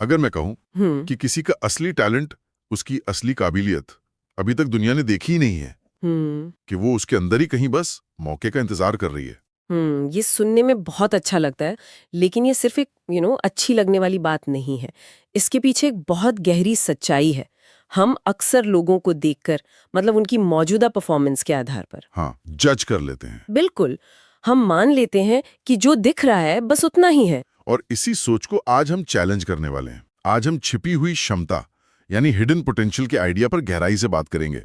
अगर मैं कहूं कि किसी का असली टैलेंट, उसकी असली काबिलियत अभी तक दुनिया ने देखी ही नहीं है, कि वो उसके अंदर ही कहीं बस मौके का इंतजार कर रही है। ये सुनने में बहुत अच्छा लगता है, लेकिन ये सिर्फ एक अच्छी लगने वाली बात नहीं है। इसके पीछे एक बहुत गहरी सच्चाई है। हम अक्सर लोगों को देखकर, मतलब उनकी मौजूदा परफॉर्मेंस के आधार पर, हाँ, जज कर लेते हैं। बिल्कुल, हम मान लेते हैं कि जो दिख रहा है बस उतना ही है। और इसी सोच को आज हम चैलेंज करने वाले हैं। आज हम छिपी हुई क्षमता यानी हिडन पोटेंशियल के आइडिया पर गहराई से बात करेंगे।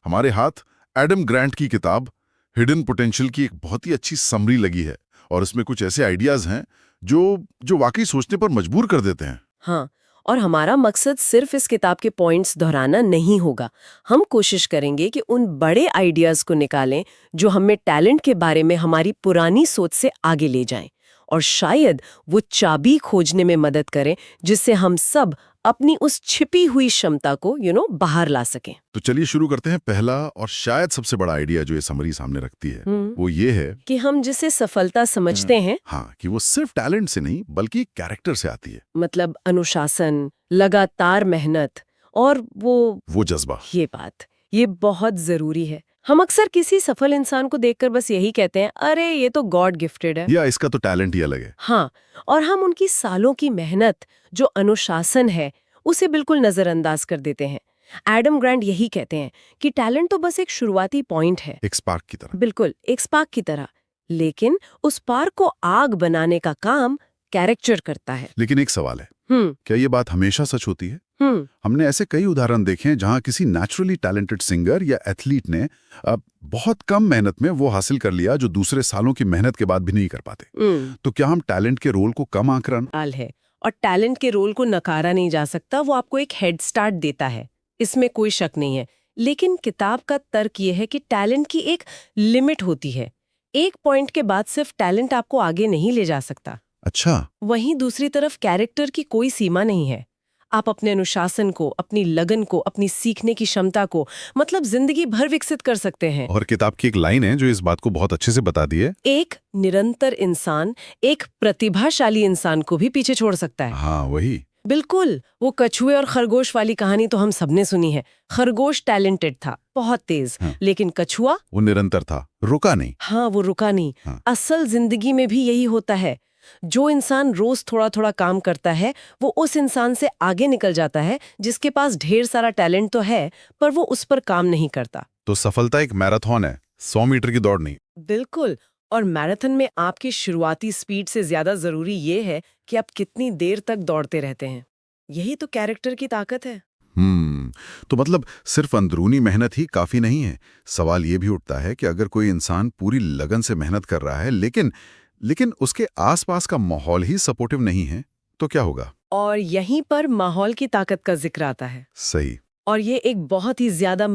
हमारे हाथ एडम ग्रांट की किताब हिडन पोटेंशियल की एक बहुत ही अच्छी समरी लगी है, और इसमें कुछ ऐसे आइडियाज हैं जो जो वाकई सोचने पर मजबूर कर देते हैं। हाँ, और हमारा मकसद सिर्फ इस किताब के पॉइंट्स दोहराना नहीं होगा। हम कोशिश करेंगे कि उन बड़े आइडियाज को निकालें जो हमें टैलेंट के बारे में हमारी पुरानी सोच से आगे ले जाएं, और शायद वो चाबी खोजने में मदद करें जिससे हम सब अपनी उस छिपी हुई क्षमता को बाहर ला सकें। तो चलिए शुरू करते हैं। पहला और शायद सबसे बड़ा आइडिया जो ये समरी सामने रखती है वो ये है कि हम जिसे सफलता समझते हैं, हाँ, कि वो सिर्फ टैलेंट से नहीं बल्कि कैरेक्टर से आती है। मतलब अनुशासन, लगातार मेहनत और वो जज्बा। ये बहुत जरूरी है। हम अक्सर किसी सफल इंसान को देखकर बस यही कहते हैं, अरे ये तो गॉड गिफ्टेड है, या इसका तो टैलेंट ही अलग है। हाँ, और हम उनकी सालों की मेहनत, जो अनुशासन है, उसे बिल्कुल नजरअंदाज कर देते हैं। एडम ग्रांट यही कहते हैं कि टैलेंट तो बस एक शुरुआती पॉइंट है, एक स्पार्क की तरह। बिल्कुल एक स्पार्क की तरह, लेकिन उस स्पार्क को आग बनाने का काम कैरेक्टर करता है। लेकिन एक सवाल है, क्या ये बात हमेशा सच होती है? हमने ऐसे कई उदाहरण देखे हैं जहां किसी नेचुरली टैलेंटेड सिंगर या एथलीट ने बहुत कम मेहनत में वो हासिल कर लिया जो दूसरे सालों की मेहनत के बाद भी नहीं कर पाते। तो क्या हम टैलेंट के रोल को कम आंक रहे है? और टैलेंट के रोल को नकारा नहीं जा सकता, वो आपको एक हेड स्टार्ट देता है, इसमें कोई शक नहीं है। लेकिन किताब का तर्क ये है कि टैलेंट की एक लिमिट होती है। एक पॉइंट के बाद सिर्फ टैलेंट आपको आगे नहीं ले जा सकता। अच्छा। वहीं दूसरी तरफ कैरेक्टर की कोई सीमा नहीं है। आप अपने अनुशासन को, अपनी लगन को, अपनी सीखने की क्षमता को, मतलब जिंदगी भर विकसित कर सकते हैं। और किताब की एक लाइन है जो इस बात को बहुत अच्छे से बता दी है। एक निरंतर इंसान एक प्रतिभाशाली इंसान को भी पीछे छोड़ सकता है। हाँ, वही। बिल्कुल, वो कछुए और खरगोश वाली कहानी तो हम सबने सुनी है। खरगोश टैलेंटेड था, बहुत तेज, लेकिन कछुआ वो निरंतर था, रुका नहीं। हाँ, वो रुका नहीं। असल जिंदगी में भी यही होता है। जो इंसान रोज थोड़ा थोड़ा काम करता है, वो उस इंसान से आगे निकल जाता है जिसके पास ढेर सारा टैलेंट तो है पर वो उस पर काम नहीं करता। तो सफलता एक मैराथन है, 100 मीटर की दौड़ नहीं। बिल्कुल, और मैराथन में आपकी शुरुआती स्पीड से ज्यादा जरूरी ये है कि आप कितनी देर तक दौड़ते रहते हैं। यही तो कैरेक्टर की ताकत है। तो मतलब सिर्फ अंदरूनी मेहनत ही काफी नहीं है। सवाल ये भी उठता है कि अगर कोई इंसान पूरी लगन से मेहनत कर रहा है लेकिन उसके आसपास का माहौल ही सपोर्टिव नहीं है, तो क्या होगा? और यहीं पर माहौल की ताकत का जिक्र आता है। सही। और ये एक बहुत ही ज्यादा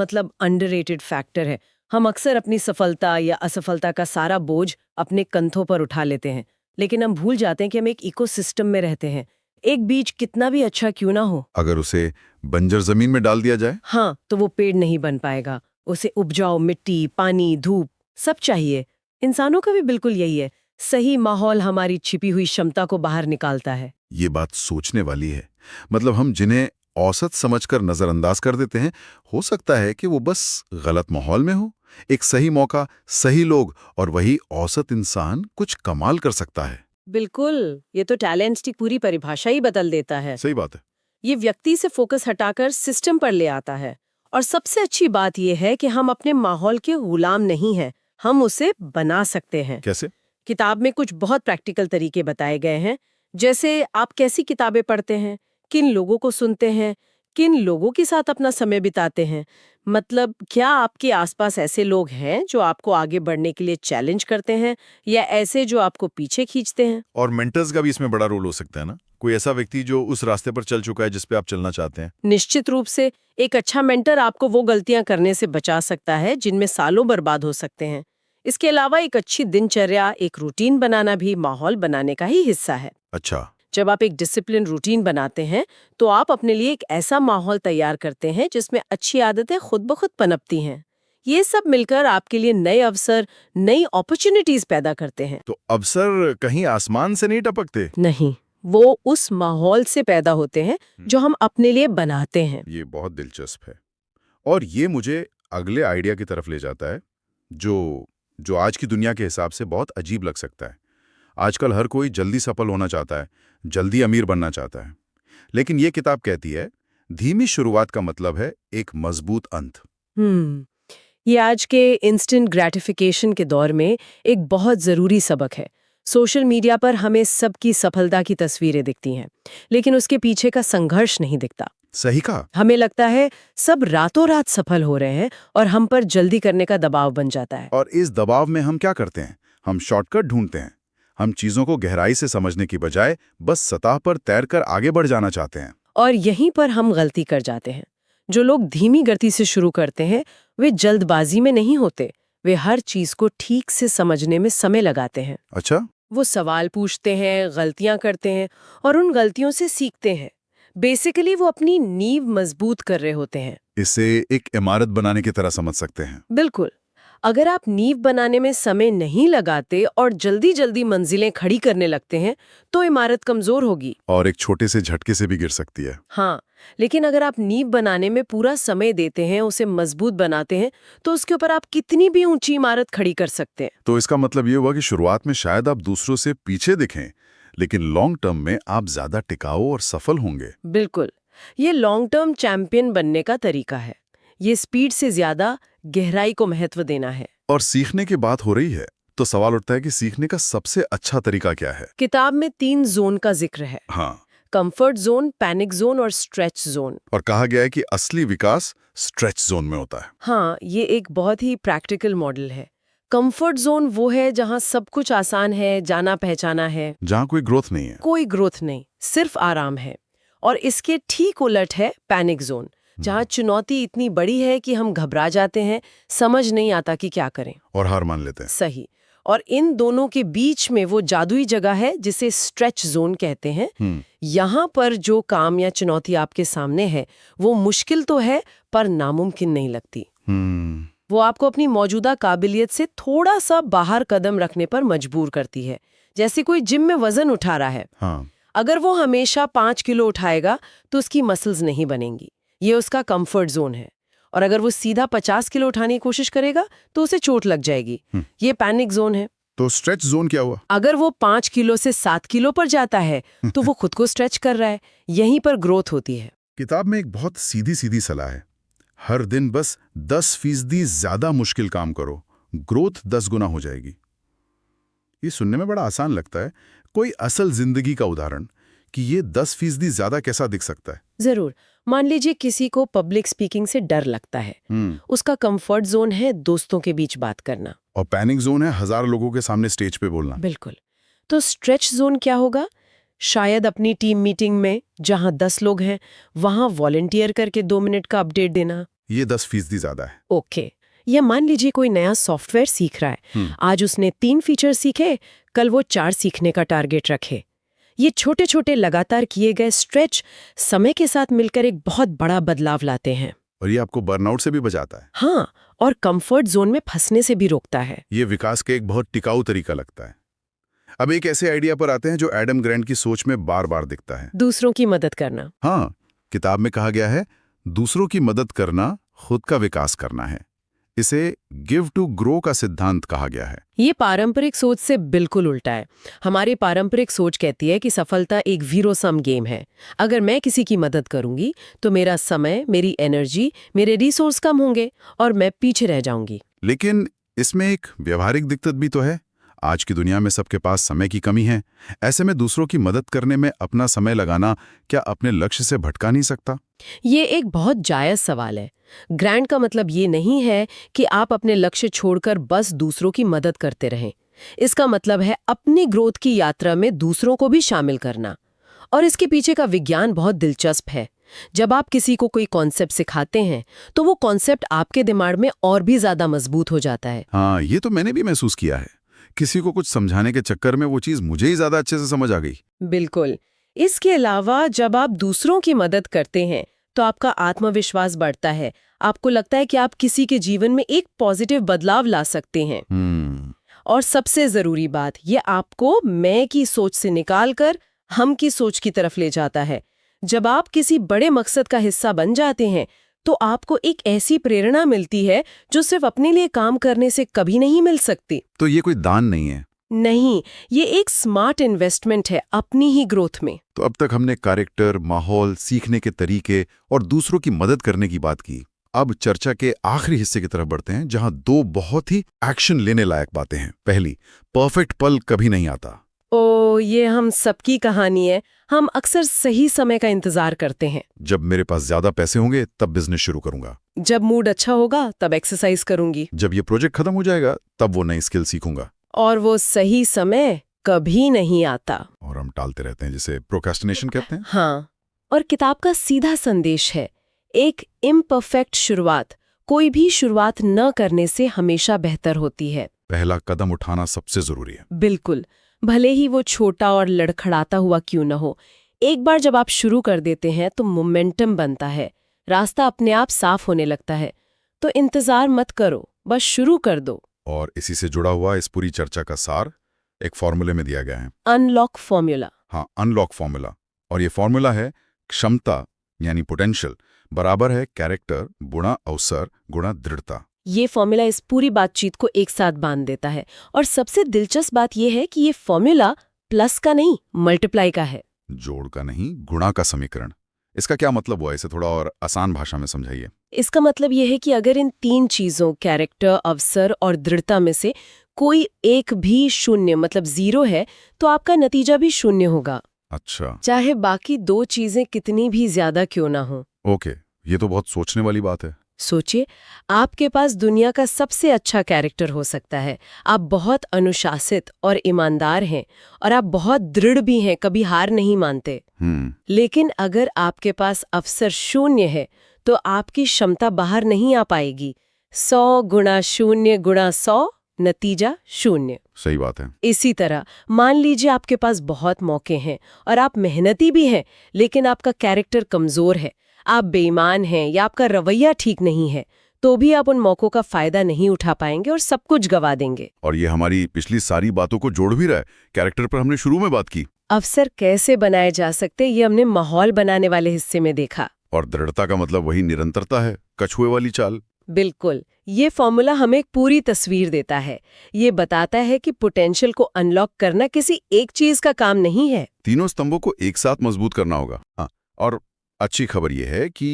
अंडररेटेड फैक्टर है। हम अक्सर अपनी सफलता या असफलता का सारा बोझ अपने कंधों पर उठा लेते हैं, लेकिन हम भूल जाते हैं कि हम एक इकोसिस्टम में रहते हैं। एक बीज कितना भी अच्छा क्यों ना हो, अगर उसे बंजर जमीन में डाल दिया जाए, हाँ, तो वो पेड़ नहीं बन पाएगा। उसे उपजाऊ मिट्टी, पानी, धूप सब चाहिए। इंसानों का भी बिल्कुल यही है। सही माहौल हमारी छिपी हुई क्षमता को बाहर निकालता है। ये बात सोचने वाली है। मतलब हम जिन्हें औसत समझकर नजरअंदाज कर देते हैं, हो सकता है कि वो बस गलत माहौल में हो। एक सही मौका, सही लोग, और वही औसत इंसान कुछ कमाल कर सकता है। बिल्कुल, ये तो टैलेंट की पूरी परिभाषा ही बदल देता है। सही बात है। ये व्यक्ति से फोकस हटाकर सिस्टम पर ले आता है। और सबसे अच्छी बात यह है कि हम अपने माहौल के गुलाम नहीं हैं, हम उसे बना सकते हैं। कैसे? किताब में कुछ बहुत प्रैक्टिकल तरीके बताए गए हैं, जैसे आप कैसी किताबें पढ़ते हैं, किन लोगों को सुनते हैं, किन लोगों के साथ अपना समय बिताते हैं। मतलब क्या आपके आसपास ऐसे लोग हैं जो आपको आगे बढ़ने के लिए चैलेंज करते हैं, या ऐसे जो आपको पीछे खींचते हैं? और मेंटर्स का भी इसमें बड़ा रोल हो सकता है ना? कोई ऐसा व्यक्ति जो उस रास्ते पर चल चुका है जिस पे आप चलना चाहते हैं। निश्चित रूप से एक अच्छा मेंटर आपको वो गलतियां करने से बचा सकता है जिनमें सालों बर्बाद हो सकते हैं। इसके अलावा एक अच्छी दिनचर्या, एक रूटीन बनाना भी माहौल बनाने का ही हिस्सा है। अच्छा। जब आप एक डिसिप्लिन रूटीन बनाते हैं तो आप अपने लिए एक ऐसा माहौल तैयार करते हैं जिसमें अच्छी आदतें खुद ब खुद पनपती हैं। ये सब मिलकर आपके लिए नए अवसर, नई अपॉर्चुनिटीज पैदा करते हैं। तो अवसर कहीं आसमान से नहीं टपकते? नहीं, वो उस माहौल से पैदा होते हैं जो हम अपने लिए बनाते हैं। ये बहुत दिलचस्प है और ये मुझे अगले आइडिया की तरफ ले जाता है जो जो आज की दुनिया के हिसाब से बहुत अजीब लग सकता है। आजकल हर कोई जल्दी सफल होना चाहता है, जल्दी अमीर बनना चाहता है। लेकिन ये किताब कहती है धीमी शुरुआत का मतलब है एक मजबूत अंत। ये आज के इंस्टेंट ग्रेटिफिकेशन के दौर में एक बहुत ज़रूरी सबक है। सोशल मीडिया पर हमें सबकी सफलता की तस्वीरें दिखती हैं, लेकिन उसके पीछे का संघर्ष नहीं दिखता। सही कहा। हमें लगता है सब रातों रात सफल हो रहे हैं और हम पर जल्दी करने का दबाव बन जाता है। और इस दबाव में हम क्या करते हैं? हम शॉर्टकट ढूंढते हैं। हम चीजों को गहराई से समझने की बजाय बस सतह पर तैरकर आगे बढ़ जाना चाहते हैं। और यहीं पर हम गलती कर जाते हैं। जो लोग धीमी गति से शुरू करते हैं, वे जल्दबाजी में नहीं होते। वे हर चीज को ठीक से समझने में समय लगाते हैं। अच्छा, वो सवाल पूछते हैं, गलतियां करते हैं और उन गलतियों से सीखते हैं। बेसिकली वो अपनी नींव मजबूत कर रहे होते हैं। इसे एक इमारत बनाने की तरह समझ सकते हैं। बिल्कुल। अगर आप नींव बनाने में समय नहीं लगाते और जल्दी जल्दी मंजिलें खड़ी करने लगते हैं, तो इमारत कमजोर होगी। और एक छोटे से झटके से भी गिर सकती है। हाँ, लेकिन अगर आप नींव बनाने में पूरा समय देते हैं, उसे मजबूत बनाते हैं, तो उसके ऊपर आप कितनी भी ऊंची इमारत खड़ी कर सकते हैं। तो इसका मतलब ये हुआ कि शुरुआत में शायद आप दूसरों से पीछे दिखें, लेकिन लॉन्ग टर्म में आप ज्यादा टिकाऊ और सफल होंगे। बिल्कुल। ये लॉन्ग टर्म चैंपियन बनने का तरीका है। ये स्पीड से ज्यादा गहराई को महत्व देना है। और सीखने की बात हो रही है तो सवाल उठता है कि सीखने का सबसे अच्छा तरीका क्या है? किताब में 3 जोन का जिक्र है। हाँ, कंफर्ट जोन, पैनिक जोन और स्ट्रेच जोन। और कहा गया है कि असली विकास स्ट्रेच जोन में होता है। हाँ, ये एक बहुत ही प्रैक्टिकल मॉडल है। कंफर्ट जोन वो है जहाँ सब कुछ आसान है, जाना पहचाना है, जहाँ कोई ग्रोथ नहीं है। कोई ग्रोथ नहीं, सिर्फ आराम है। और इसके ठीक उलट है पैनिक जोन, जहाँ चुनौती इतनी बड़ी है कि हम घबरा जाते हैं, समझ नहीं आता कि क्या करें और हार मान लेते हैं। सही। और इन दोनों के बीच में वो जादुई जगह है जिसे स्ट्रेच जोन कहते हैं। यहाँ पर जो काम या चुनौती आपके सामने है वो मुश्किल तो है पर नामुमकिन नहीं लगती। वो आपको अपनी मौजूदा काबिलियत से थोड़ा सा बाहर कदम रखने पर मजबूर करती है। जैसे कोई जिम में वजन उठा रहा है। हाँ। अगर वो हमेशा 5 किलो उठाएगा तो उसकी मसल्स नहीं बनेंगी। ये उसका कंफर्ट जोन है। और अगर वो सीधा 50 किलो उठाने की कोशिश करेगा तो उसे चोट लग जाएगी। ये पैनिक जोन है। तो स्ट्रेच जोन क्या हुआ? अगर वो 5 किलो से 7 किलो पर जाता है तो वो खुद को स्ट्रेच कर रहा है। यहीं पर ग्रोथ होती है। किताब में एक बहुत सीधी सीधी सलाह है। हर दिन बस 10% ज्यादा मुश्किल काम करो, ग्रोथ 10 गुना हो जाएगी। ये सुनने में बड़ा आसान लगता है। कोई असल जिंदगी का उदाहरण कि ये 10% ज्यादा कैसा दिख सकता है? जरूर। मान लीजिए किसी को पब्लिक स्पीकिंग से डर लगता है। उसका कंफर्ट जोन है दोस्तों के बीच बात करना। और पैनिक जोन है 1000 लोगों के सामने स्टेज पे बोलना। बिल्कुल। तो स्ट्रेच जोन क्या होगा? शायद अपनी टीम मीटिंग में जहां 10 लोग हैं वहां वॉलंटियर करके 2 मिनट का अपडेट देना। ये 10% ज्यादा है। ओके। या मान लीजिए कोई नया सॉफ्टवेयर सीख रहा है। आज उसने 3 फीचर सीखे, कल वो 4 सीखने का टारगेट रखे। ये छोटे छोटे लगातार किए गए स्ट्रेच समय के साथ मिलकर एक बहुत बड़ा बदलाव लाते हैं। और ये आपको बर्नआउट से भी बचाता है। हाँ, और कंफर्ट जोन में फंसने से भी रोकता है। ये विकास का एक बहुत टिकाऊ तरीका लगता है। अब एक ऐसे आइडिया पर आते हैं जो एडम ग्रैंट की सोच में बार बार दिखता है। दूसरों की मदद करना। हाँ, किताब में कहा गया है दूसरों की मदद करना खुद का विकास करना है। इसे गिव टू ग्रो का सिद्धांत कहा गया है। ये पारंपरिक सोच से बिल्कुल उल्टा है। हमारी पारंपरिक सोच कहती है कि सफलता एक जीरो सम गेम है। अगर मैं किसी की मदद करूंगी तो मेरा समय, मेरी एनर्जी, मेरे रिसोर्स कम होंगे और मैं पीछे रह जाऊंगी। लेकिन इसमें एक व्यवहारिक दिक्कत भी तो है। आज की दुनिया में सबके पास समय की कमी है। ऐसे में दूसरों की मदद करने में अपना समय लगाना क्या अपने लक्ष्य से भटका नहीं सकता? ये एक बहुत जायज सवाल है। ग्रैंट का मतलब ये नहीं है कि आप अपने लक्ष्य छोड़कर बस दूसरों की मदद करते रहें। इसका मतलब है अपनी ग्रोथ की यात्रा में दूसरों को भी शामिल करना। और इसके पीछे का विज्ञान बहुत दिलचस्प है। जब आप किसी को कोई कॉन्सेप्ट सिखाते हैं तो वो कॉन्सेप्ट आपके दिमाग में और भी ज्यादा मजबूत हो जाता है। हाँ, ये तो मैंने भी महसूस किया है। किसी को कुछ समझाने के चक्कर में वो चीज मुझे ही ज्यादा अच्छे से समझ आ गई। बिल्कुल। इसके अलावा जब आप दूसरों की मदद करते हैं तो आपका आत्मविश्वास बढ़ता है। आपको लगता है कि आप किसी के जीवन में एक पॉजिटिव बदलाव ला सकते हैं। और सबसे जरूरी बात, ये आपको मैं की सोच से निकालकर हम की सोच की तरफ ले जाता है। जब आप किसी बड़े मकसद का हिस्सा बन जाते हैं तो आपको एक ऐसी प्रेरणा मिलती है जो सिर्फ अपने लिए काम करने से कभी नहीं मिल सकती। तो ये कोई दान नहीं है। नहीं, ये एक स्मार्ट इन्वेस्टमेंट है अपनी ही ग्रोथ में। तो अब तक हमने कैरेक्टर, माहौल, सीखने के तरीके और दूसरों की मदद करने की बात की। अब चर्चा के आखिरी हिस्से की तरफ बढ़ते हैं, जहां दो बहुत ही एक्शन लेने लायक बातें हैं। पहली, परफेक्ट पल कभी नहीं आता। ओ, ये हम सबकी कहानी है। हम अक्सर सही समय का इंतजार करते हैं। जब मेरे पास ज्यादा पैसे होंगे तब बिजनेस शुरू करूंगा, जब मूड अच्छा होगा तब एक्सरसाइज करूंगी। जब ये प्रोजेक्ट खत्म हो जाएगा तब वो नई स्किल सीखूंगा। और वो सही समय कभी नहीं आता। और हम टालते रहते हैं, जिसे प्रोक्रेस्टिनेशन कहते हैं। हाँ, और किताब का सीधा संदेश है, एक इम्परफेक्ट शुरुआत कोई भी शुरुआत न करने से हमेशा बेहतर होती है। पहला कदम उठाना सबसे जरूरी है। बिल्कुल, भले ही वो छोटा और लड़खड़ाता हुआ क्यों न हो। एक बार जब आप शुरू कर देते हैं तो मोमेंटम बनता है, रास्ता अपने आप साफ होने लगता है। तो इंतजार मत करो, बस शुरू कर दो। और इसी से जुड़ा हुआ इस पूरी चर्चा का सार एक फॉर्मूले में दिया गया है। Unlock formula. हाँ, अनलॉक फॉर्मूला। और ये फॉर्मूला है क्षमता यानी पोटेंशियल बराबर है कैरेक्टर गुणा अवसर गुणा दृढ़ता। ये फॉर्मूला इस पूरी बातचीत को एक साथ बांध देता है। और सबसे दिलचस्प बात यह है कि ये फॉर्मूला प्लस का नहीं, मल्टीप्लाई का है। जोड़ का नहीं, गुणा का समीकरण। इसका क्या मतलब हुआ, इसे थोड़ा और आसान भाषा में समझाइए। इसका मतलब यह है कि अगर इन तीन चीजों कैरेक्टर, अवसर और दृढ़ता में से कोई एक भी शून्य मतलब जीरो है तो आपका नतीजा भी शून्य होगा। अच्छा, चाहे बाकी दो चीजें कितनी भी ज्यादा क्यों ना हो। ओके, ये तो बहुत सोचने वाली बात है। सोचिए, आपके पास दुनिया का सबसे अच्छा कैरेक्टर हो सकता है, आप बहुत अनुशासित और ईमानदार हैं और आप बहुत दृढ़ भी हैं, कभी हार नहीं मानते। लेकिन अगर आपके पास अवसर शून्य है तो आपकी क्षमता बाहर नहीं आ पाएगी। 100 गुणा 0 गुणा 100 नतीजा 0। सही बात है। इसी तरह मान लीजिए आपके पास बहुत मौके हैं और आप मेहनती भी हैं, लेकिन आपका कैरेक्टर कमजोर है, आप बेईमान हैं या आपका रवैया ठीक नहीं है, तो भी आप उन मौकों का फायदा नहीं उठा पाएंगे और सब कुछ गवा देंगे। और ये हमारी पिछली सारी बातों को जोड़ भी रहा है। कैरेक्टर पर हमने शुरू में बात की, अवसर कैसे बनाए जा सकते ये हमने माहौल बनाने वाले हिस्से में देखा। और दृढ़ता का मतलब वही निरंतरता है, कछुए वाली चाल। बिल्कुल, ये फॉर्मूला हमें एक पूरी तस्वीर देता है। ये बताता है कि पोटेंशियल को अनलॉक करना किसी एक चीज का काम नहीं है। तीनों स्तंभों को एक साथ मजबूत करना होगा। हाँ, और अच्छी खबर यह है कि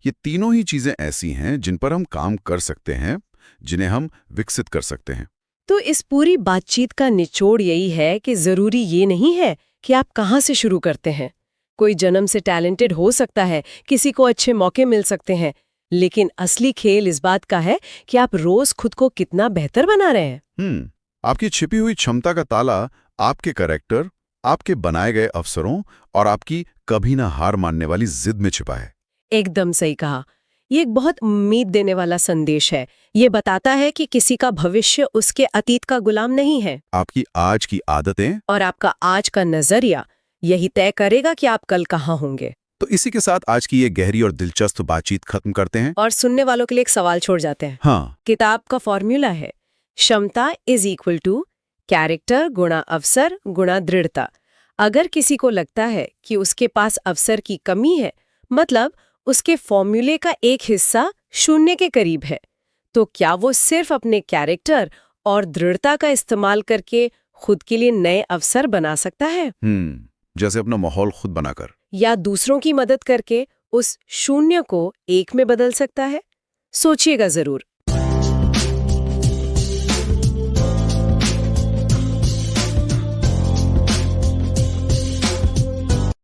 ये तीनों ही चीजें ऐसी हैं जिन पर हम काम कर सकते हैं, जिन्हें हम विकसित कर सकते हैं। तो इस पूरी बातचीत का निचोड़ यही है कि जरूरी ये नहीं है कि आप कहाँ से शुरू करते हैं। कोई जन्म से टैलेंटेड हो सकता है, किसी को अच्छे मौके मिल सकते हैं, लेकिन असली खेल इस बात का है कि आप रोज खुद को कितना बेहतर बना रहे हैं। आपकी छिपी हुई क्षमता का ताला आपके कैरेक्टर, आपके बनाए गए अवसरों और आपकी कभी ना हार मानने वाली जिद में छिपा है। एकदम सही कहा। ये एक बहुत उम्मीद देने वाला संदेश है। ये बताता है कि किसी का भविष्य उसके अतीत का गुलाम नहीं है। आपकी आज की आदतें और आपका आज का नजरिया यही तय करेगा कि आप कल कहाँ होंगे। तो इसी के साथ आज की ये गहरी और दिलचस्प बातचीत खत्म करते हैं और सुनने वालों के लिए एक सवाल छोड़ जाते हैं। हाँ, किताब का फॉर्मूला है क्षमता इज इक्वल टू कैरेक्टर गुणा अवसर गुणा दृढ़ता। अगर किसी को लगता है कि उसके पास अवसर की कमी है, मतलब उसके फॉर्मूले का एक हिस्सा शून्य के करीब है, तो क्या वो सिर्फ अपने कैरेक्टर और दृढ़ता का इस्तेमाल करके खुद के लिए नए अवसर बना सकता है? जैसे अपना माहौल खुद बनाकर, या दूसरों की मदद करके उस शून्य को एक में बदल सकता है? सोचिएगा जरूर।